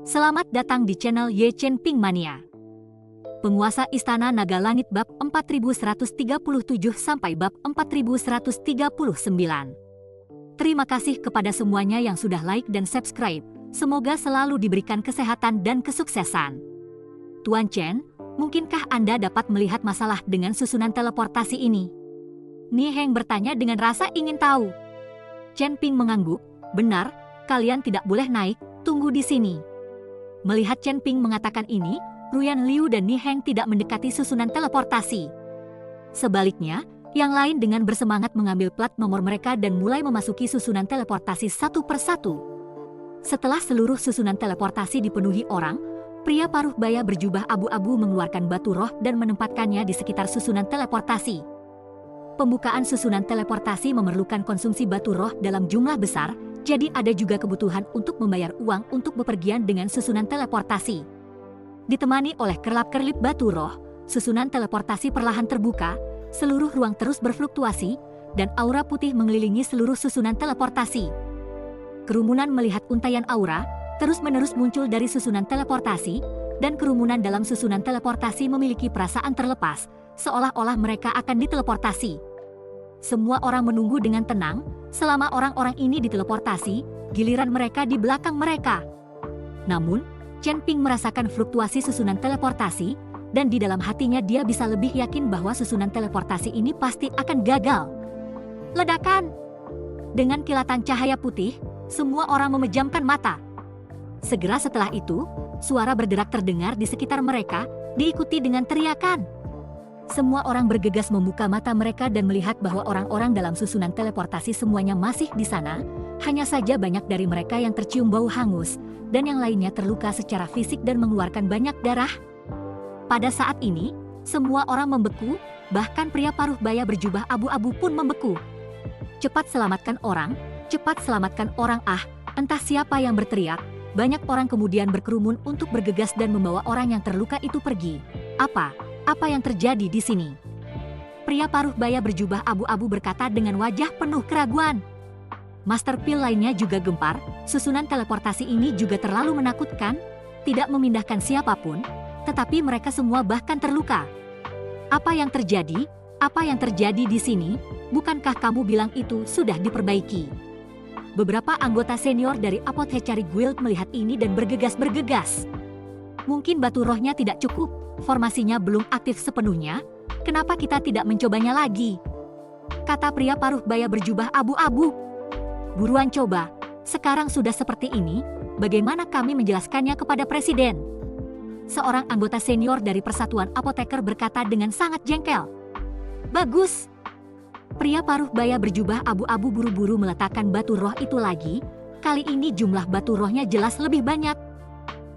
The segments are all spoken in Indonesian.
Selamat datang di channel Ye Chen Ping Mania. Penguasa Istana Naga Langit bab 4137 sampai bab 4139. Terima kasih kepada semuanya yang sudah like dan subscribe. Semoga selalu diberikan kesehatan dan kesuksesan. Tuan Chen, mungkinkah Anda dapat melihat masalah dengan susunan teleportasi ini? Ni Heng bertanya dengan rasa ingin tahu. Chen Ping mengangguk, benar, kalian tidak boleh naik, tunggu di sini. Melihat Chen Ping mengatakan ini, Ruyan Liu dan Ni Heng tidak mendekati susunan teleportasi. Sebaliknya, yang lain dengan bersemangat mengambil plat nomor mereka dan mulai memasuki susunan teleportasi satu persatu. Setelah seluruh susunan teleportasi dipenuhi orang, pria paruh baya berjubah abu-abu mengeluarkan batu roh dan menempatkannya di sekitar susunan teleportasi. Pembukaan susunan teleportasi memerlukan konsumsi batu roh dalam jumlah besar, jadi ada juga kebutuhan untuk membayar uang untuk bepergian dengan susunan teleportasi. Ditemani oleh kerlap-kerlip batu roh, susunan teleportasi perlahan terbuka, seluruh ruang terus berfluktuasi, dan aura putih mengelilingi seluruh susunan teleportasi. Kerumunan melihat untaian aura, terus-menerus muncul dari susunan teleportasi, dan kerumunan dalam susunan teleportasi memiliki perasaan terlepas, seolah-olah mereka akan diteleportasi. Semua orang menunggu dengan tenang, selama orang-orang ini diteleportasi, giliran mereka di belakang mereka. Namun, Chen Ping merasakan fluktuasi susunan teleportasi, dan di dalam hatinya dia bisa lebih yakin bahwa susunan teleportasi ini pasti akan gagal. Ledakan! Dengan kilatan cahaya putih, semua orang memejamkan mata. Segera setelah itu, suara berderak terdengar di sekitar mereka, diikuti dengan teriakan. Semua orang bergegas membuka mata mereka dan melihat bahwa orang-orang dalam susunan teleportasi semuanya masih di sana, hanya saja banyak dari mereka yang tercium bau hangus, dan yang lainnya terluka secara fisik dan mengeluarkan banyak darah. Pada saat ini, semua orang membeku, bahkan pria paruh baya berjubah abu-abu pun membeku. Cepat selamatkan orang, entah siapa yang berteriak, banyak orang kemudian berkerumun untuk bergegas dan membawa orang yang terluka itu pergi. Apa yang terjadi di sini? Pria paruh baya berjubah abu-abu berkata dengan wajah penuh keraguan. Master Pil lainnya juga gempar, susunan teleportasi ini juga terlalu menakutkan, tidak memindahkan siapapun, tetapi mereka semua bahkan terluka. Apa yang terjadi? Apa yang terjadi di sini? Bukankah kamu bilang itu sudah diperbaiki? Beberapa anggota senior dari Apothecary Guild melihat ini dan bergegas-bergegas. Mungkin batu rohnya tidak cukup, formasinya belum aktif sepenuhnya, kenapa kita tidak mencobanya lagi? Kata pria paruh baya berjubah abu-abu. Buruan coba, sekarang sudah seperti ini, bagaimana kami menjelaskannya kepada presiden? Seorang anggota senior dari Persatuan Apoteker berkata dengan sangat jengkel. Bagus! Pria paruh baya berjubah abu-abu buru-buru meletakkan batu roh itu lagi, kali ini jumlah batu rohnya jelas lebih banyak.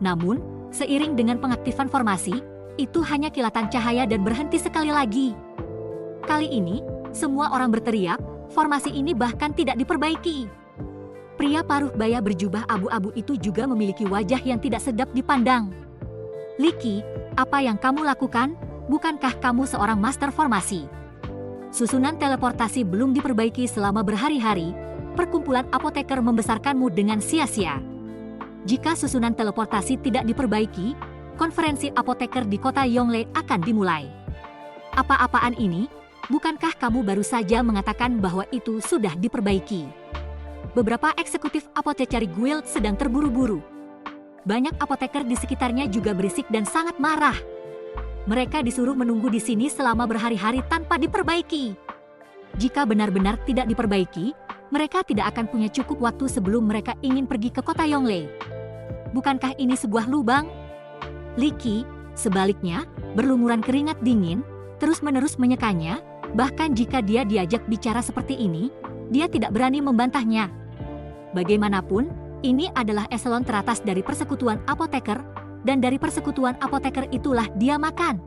Namun, seiring dengan pengaktifan formasi, itu hanya kilatan cahaya dan berhenti sekali lagi. Kali ini, semua orang berteriak, formasi ini bahkan tidak diperbaiki. Pria paruh baya berjubah abu-abu itu juga memiliki wajah yang tidak sedap dipandang. Liki, apa yang kamu lakukan? Bukankah kamu seorang master formasi? Susunan teleportasi belum diperbaiki selama berhari-hari, perkumpulan apoteker membesarkanmu dengan sia-sia. Jika susunan teleportasi tidak diperbaiki, konferensi apoteker di kota Yongle akan dimulai. Apa-apaan ini? Bukankah kamu baru saja mengatakan bahwa itu sudah diperbaiki? Beberapa eksekutif Apothecary Guild sedang terburu-buru. Banyak apoteker di sekitarnya juga berisik dan sangat marah. Mereka disuruh menunggu di sini selama berhari-hari tanpa diperbaiki. Jika benar-benar tidak diperbaiki, mereka tidak akan punya cukup waktu sebelum mereka ingin pergi ke kota Yongle. Bukankah ini sebuah lubang? Liki, sebaliknya, berlumuran keringat dingin, terus-menerus menyekanya, bahkan jika dia diajak bicara seperti ini, dia tidak berani membantahnya. Bagaimanapun, ini adalah eselon teratas dari persekutuan apoteker, dan dari persekutuan apoteker itulah dia makan.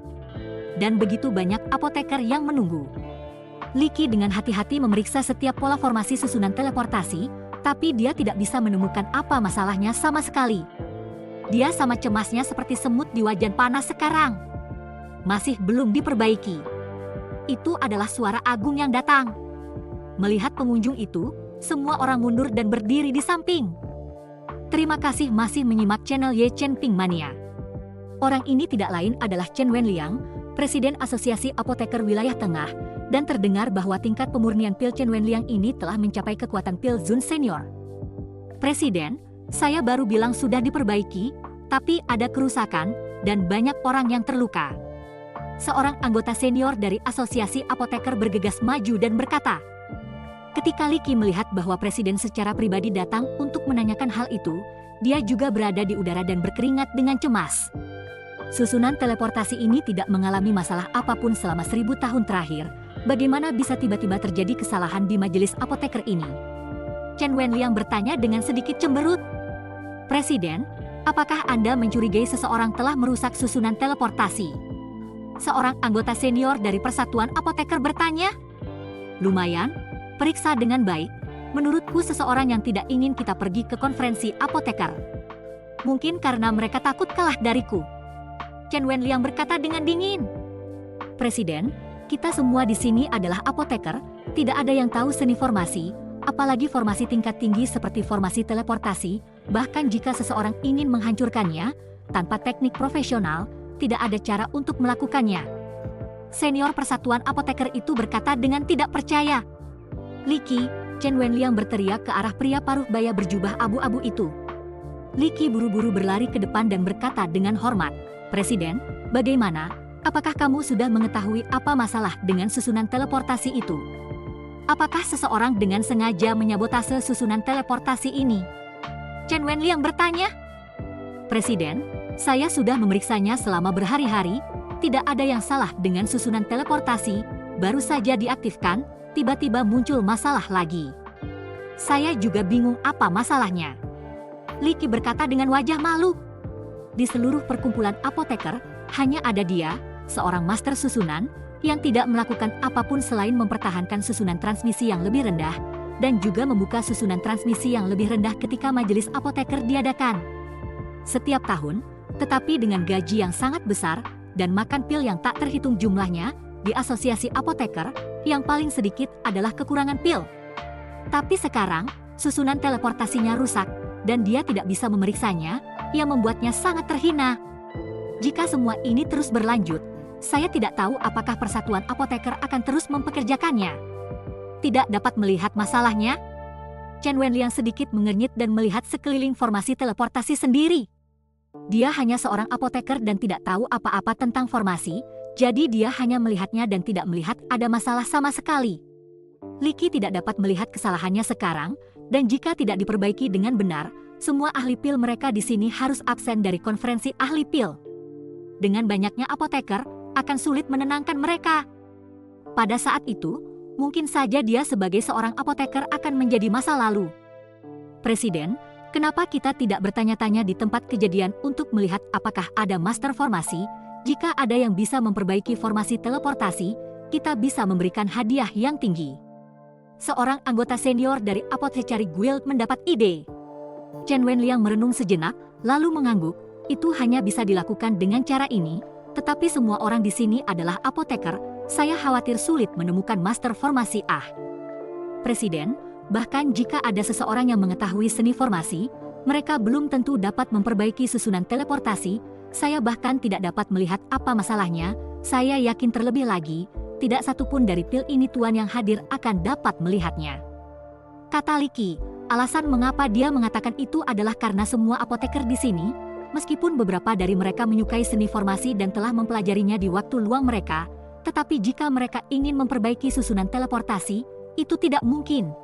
Dan begitu banyak apoteker yang menunggu. Liki dengan hati-hati memeriksa setiap pola formasi susunan teleportasi, tapi dia tidak bisa menemukan apa masalahnya sama sekali. Dia sama cemasnya seperti semut di wajan panas sekarang. Masih belum diperbaiki. Itu adalah suara agung yang datang. Melihat pengunjung itu, semua orang mundur dan berdiri di samping. Terima kasih masih menyimak channel Ye Chen Ping Mania. Orang ini tidak lain adalah Chen Wenliang, Presiden Asosiasi Apoteker Wilayah Tengah, dan terdengar bahwa tingkat pemurnian pil Chen Wenliang ini telah mencapai kekuatan pil Zun Senior. Presiden, saya baru bilang sudah diperbaiki, tapi ada kerusakan, dan banyak orang yang terluka. Seorang anggota senior dari Asosiasi Apoteker bergegas maju dan berkata. Ketika Li Qi melihat bahwa Presiden secara pribadi datang untuk menanyakan hal itu, dia juga berada di udara dan berkeringat dengan cemas. Susunan teleportasi ini tidak mengalami masalah apapun selama 1000 tahun terakhir. Bagaimana bisa tiba-tiba terjadi kesalahan di majelis apoteker ini? Chen Wenliang bertanya dengan sedikit cemberut. Presiden, apakah Anda mencurigai seseorang telah merusak susunan teleportasi? Seorang anggota senior dari Persatuan Apoteker bertanya. Lumayan. Periksa dengan baik, menurutku seseorang yang tidak ingin kita pergi ke konferensi apoteker. Mungkin karena mereka takut kalah dariku. Chen Wenliang berkata dengan dingin. Presiden, kita semua di sini adalah apoteker, tidak ada yang tahu seni formasi, apalagi formasi tingkat tinggi seperti formasi teleportasi, bahkan jika seseorang ingin menghancurkannya, tanpa teknik profesional, tidak ada cara untuk melakukannya. Senior Persatuan Apoteker itu berkata dengan tidak percaya. Li Qi, Chen Wenliang berteriak ke arah pria paruh baya berjubah abu-abu itu. Li Qi buru-buru berlari ke depan dan berkata dengan hormat, Presiden, bagaimana? Apakah kamu sudah mengetahui apa masalah dengan susunan teleportasi itu? Apakah seseorang dengan sengaja menyabotase susunan teleportasi ini? Chen Wenliang bertanya. Presiden, saya sudah memeriksanya selama berhari-hari, tidak ada yang salah dengan susunan teleportasi, baru saja diaktifkan, tiba-tiba muncul masalah lagi. Saya juga bingung apa masalahnya. Li Qi berkata dengan wajah malu. Di seluruh perkumpulan apoteker, hanya ada dia, seorang master susunan, yang tidak melakukan apapun selain mempertahankan susunan transmisi yang lebih rendah, dan juga membuka susunan transmisi yang lebih rendah ketika majelis apoteker diadakan. Setiap tahun, tetapi dengan gaji yang sangat besar, dan makan pil yang tak terhitung jumlahnya, di Asosiasi Apoteker, yang paling sedikit adalah kekurangan pil. Tapi sekarang, susunan teleportasinya rusak, dan dia tidak bisa memeriksanya, yang membuatnya sangat terhina. Jika semua ini terus berlanjut, saya tidak tahu apakah Persatuan Apoteker akan terus mempekerjakannya. Tidak dapat melihat masalahnya? Chen Wenliang sedikit mengernyit dan melihat sekeliling formasi teleportasi sendiri. Dia hanya seorang apoteker dan tidak tahu apa-apa tentang formasi, jadi dia hanya melihatnya dan tidak melihat ada masalah sama sekali. Li Qi tidak dapat melihat kesalahannya sekarang, dan jika tidak diperbaiki dengan benar, semua ahli pil mereka di sini harus absen dari konferensi ahli pil. Dengan banyaknya apoteker, akan sulit menenangkan mereka. Pada saat itu, mungkin saja dia sebagai seorang apoteker akan menjadi masa lalu. Presiden, kenapa kita tidak bertanya-tanya di tempat kejadian untuk melihat apakah ada master formasi? Jika ada yang bisa memperbaiki formasi teleportasi, kita bisa memberikan hadiah yang tinggi. Seorang anggota senior dari Apothecary Guild mendapat ide. Chen Wenliang merenung sejenak, lalu mengangguk, itu hanya bisa dilakukan dengan cara ini, tetapi semua orang di sini adalah apoteker, saya khawatir sulit menemukan master formasi Presiden, bahkan jika ada seseorang yang mengetahui seni formasi, mereka belum tentu dapat memperbaiki susunan teleportasi. Saya bahkan tidak dapat melihat apa masalahnya, saya yakin terlebih lagi, tidak satupun dari pil ini tuan yang hadir akan dapat melihatnya. Kata Li Qi, alasan mengapa dia mengatakan itu adalah karena semua apoteker di sini, meskipun beberapa dari mereka menyukai seni formasi dan telah mempelajarinya di waktu luang mereka, tetapi jika mereka ingin memperbaiki susunan teleportasi, itu tidak mungkin.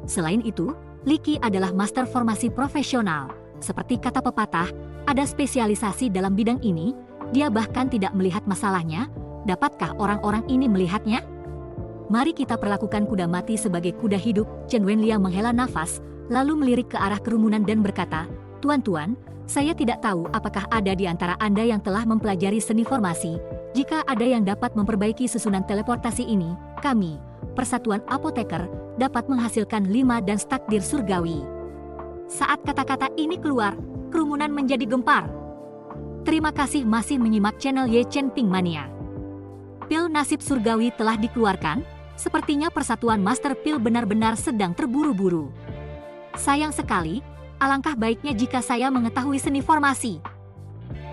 Selain itu, Li Qi adalah master formasi profesional. Seperti kata pepatah, ada spesialisasi dalam bidang ini, dia bahkan tidak melihat masalahnya, dapatkah orang-orang ini melihatnya? Mari kita perlakukan kuda mati sebagai kuda hidup. Chen Wenliang menghela nafas, lalu melirik ke arah kerumunan dan berkata, Tuan-tuan, saya tidak tahu apakah ada di antara Anda yang telah mempelajari seni formasi. Jika ada yang dapat memperbaiki susunan teleportasi ini, kami, Persatuan Apoteker, dapat menghasilkan 5 dan takdir surgawi. Saat kata-kata ini keluar, kerumunan menjadi gempar. Terima kasih masih menyimak channel Ye Chen Ping Mania. Pil nasib surgawi telah dikeluarkan, sepertinya Persatuan Master Pil benar-benar sedang terburu-buru. Sayang sekali, alangkah baiknya jika saya mengetahui seni formasi.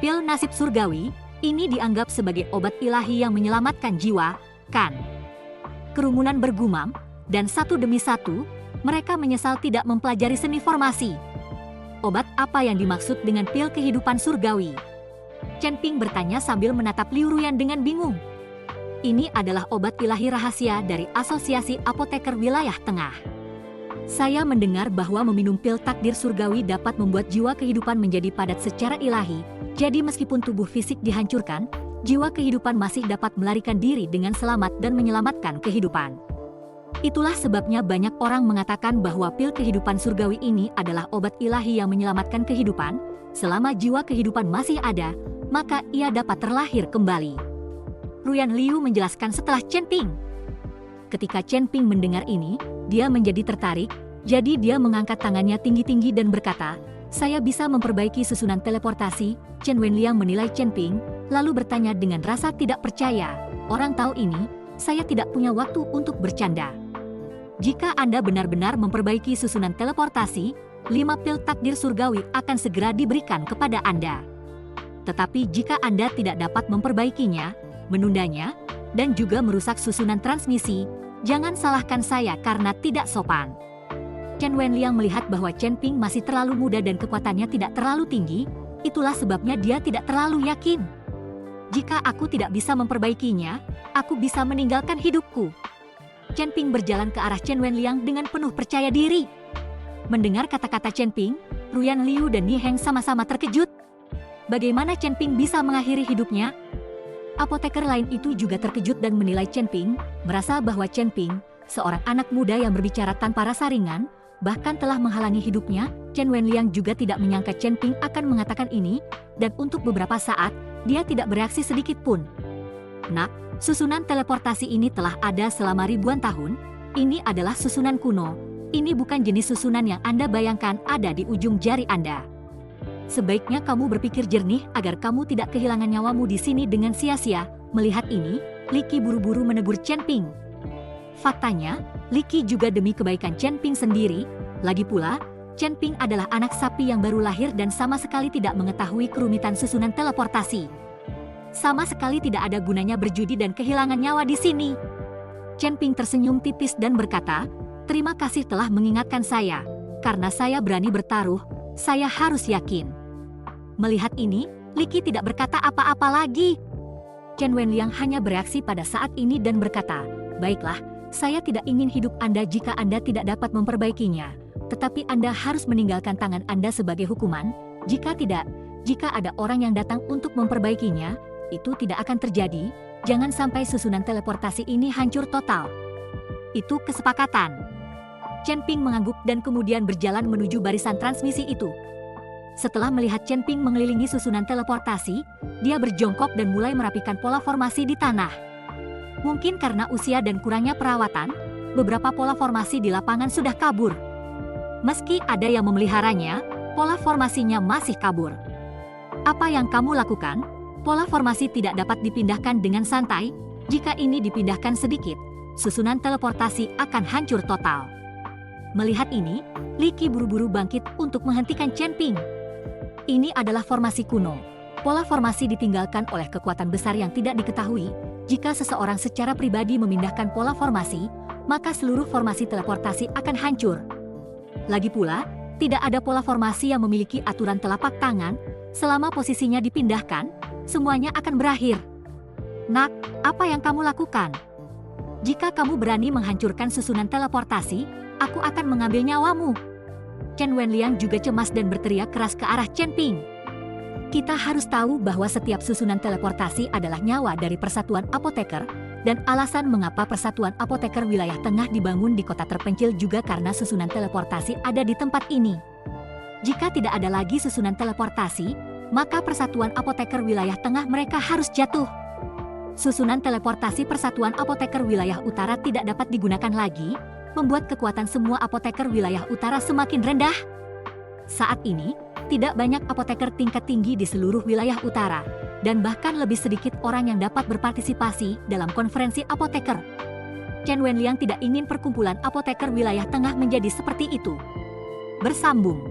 Pil nasib surgawi, ini dianggap sebagai obat ilahi yang menyelamatkan jiwa, kan? Kerumunan bergumam, dan satu demi satu, mereka menyesal tidak mempelajari seni formasi. Obat apa yang dimaksud dengan pil kehidupan surgawi? Chen Ping bertanya sambil menatap Liu Ruyan dengan bingung. Ini adalah obat ilahi rahasia dari Asosiasi Apoteker Wilayah Tengah. Saya mendengar bahwa meminum pil takdir surgawi dapat membuat jiwa kehidupan menjadi padat secara ilahi, jadi meskipun tubuh fisik dihancurkan, jiwa kehidupan masih dapat melarikan diri dengan selamat dan menyelamatkan kehidupan. Itulah sebabnya banyak orang mengatakan bahwa pil kehidupan surgawi ini adalah obat ilahi yang menyelamatkan kehidupan. Selama jiwa kehidupan masih ada, maka ia dapat terlahir kembali. Ruyan Liu menjelaskan setelah Chen Ping. Ketika Chen Ping mendengar ini, dia menjadi tertarik, jadi dia mengangkat tangannya tinggi-tinggi dan berkata, "Saya bisa memperbaiki susunan teleportasi." Chen Wenliang menilai Chen Ping, lalu bertanya dengan rasa tidak percaya, "Orang tahu ini, saya tidak punya waktu untuk bercanda. Jika Anda benar-benar memperbaiki susunan teleportasi, 5 pil takdir surgawi akan segera diberikan kepada Anda. Tetapi jika Anda tidak dapat memperbaikinya, menundanya, dan juga merusak susunan transmisi, jangan salahkan saya karena tidak sopan." Chen Wenliang melihat bahwa Chen Ping masih terlalu muda dan kekuatannya tidak terlalu tinggi, itulah sebabnya dia tidak terlalu yakin. "Jika aku tidak bisa memperbaikinya, aku bisa meninggalkan hidupku." Chen Ping berjalan ke arah Chen Wenliang dengan penuh percaya diri. Mendengar kata-kata Chen Ping, Ruyan Liu dan Ni Heng sama-sama terkejut. Bagaimana Chen Ping bisa mengakhiri hidupnya? Apoteker lain itu juga terkejut dan menilai Chen Ping, merasa bahwa Chen Ping, seorang anak muda yang berbicara tanpa rasa ringan, bahkan telah menghalangi hidupnya. Chen Wenliang juga tidak menyangka Chen Ping akan mengatakan ini, dan untuk beberapa saat, dia tidak bereaksi sedikit pun. "Nak, susunan teleportasi ini telah ada selama ribuan tahun. Ini adalah susunan kuno. Ini bukan jenis susunan yang Anda bayangkan ada di ujung jari Anda. Sebaiknya kamu berpikir jernih agar kamu tidak kehilangan nyawamu di sini dengan sia-sia." Melihat ini, Li Qi buru-buru menegur Chen Ping. Faktanya, Li Qi juga demi kebaikan Chen Ping sendiri. Lagi pula, Chen Ping adalah anak sapi yang baru lahir dan sama sekali tidak mengetahui kerumitan susunan teleportasi. Sama sekali tidak ada gunanya berjudi dan kehilangan nyawa di sini. Chen Ping tersenyum tipis dan berkata, "Terima kasih telah mengingatkan saya. Karena saya berani bertaruh, saya harus yakin." Melihat ini, Li Qi tidak berkata apa-apa lagi. Chen Wenliang hanya bereaksi pada saat ini dan berkata, "Baiklah, saya tidak ingin hidup Anda jika Anda tidak dapat memperbaikinya. Tetapi Anda harus meninggalkan tangan Anda sebagai hukuman. Jika tidak, jika ada orang yang datang untuk memperbaikinya, itu tidak akan terjadi. Jangan sampai susunan teleportasi ini hancur total." Itu kesepakatan. Chen Ping mengangguk dan kemudian berjalan menuju barisan transmisi itu. Setelah melihat Chen Ping mengelilingi susunan teleportasi, dia berjongkok dan mulai merapikan pola formasi di tanah. Mungkin karena usia dan kurangnya perawatan, beberapa pola formasi di lapangan sudah kabur. Meski ada yang memeliharanya, pola formasinya masih kabur. "Apa yang kamu lakukan? Pola formasi tidak dapat dipindahkan dengan santai. Jika ini dipindahkan sedikit, susunan teleportasi akan hancur total." Melihat ini, Li Qi buru-buru bangkit untuk menghentikan Chen Ping. Ini adalah formasi kuno. Pola formasi ditinggalkan oleh kekuatan besar yang tidak diketahui. Jika seseorang secara pribadi memindahkan pola formasi, maka seluruh formasi teleportasi akan hancur. Lagi pula, tidak ada pola formasi yang memiliki aturan telapak tangan. Selama posisinya dipindahkan, semuanya akan berakhir. "Nak, apa yang kamu lakukan? Jika kamu berani menghancurkan susunan teleportasi, aku akan mengambil nyawamu." Chen Wenliang juga cemas dan berteriak keras ke arah Chen Ping. "Kita harus tahu bahwa setiap susunan teleportasi adalah nyawa dari Persatuan Apoteker, dan alasan mengapa Persatuan Apoteker Wilayah Tengah dibangun di kota terpencil juga karena susunan teleportasi ada di tempat ini. Jika tidak ada lagi susunan teleportasi, maka Persatuan Apoteker Wilayah Tengah mereka harus jatuh. Susunan teleportasi Persatuan Apoteker Wilayah Utara tidak dapat digunakan lagi, membuat kekuatan semua apoteker wilayah utara semakin rendah. Saat ini, tidak banyak apoteker tingkat tinggi di seluruh wilayah utara, dan bahkan lebih sedikit orang yang dapat berpartisipasi dalam konferensi apoteker. Chen Wenliang tidak ingin perkumpulan apoteker wilayah tengah menjadi seperti itu. Bersambung.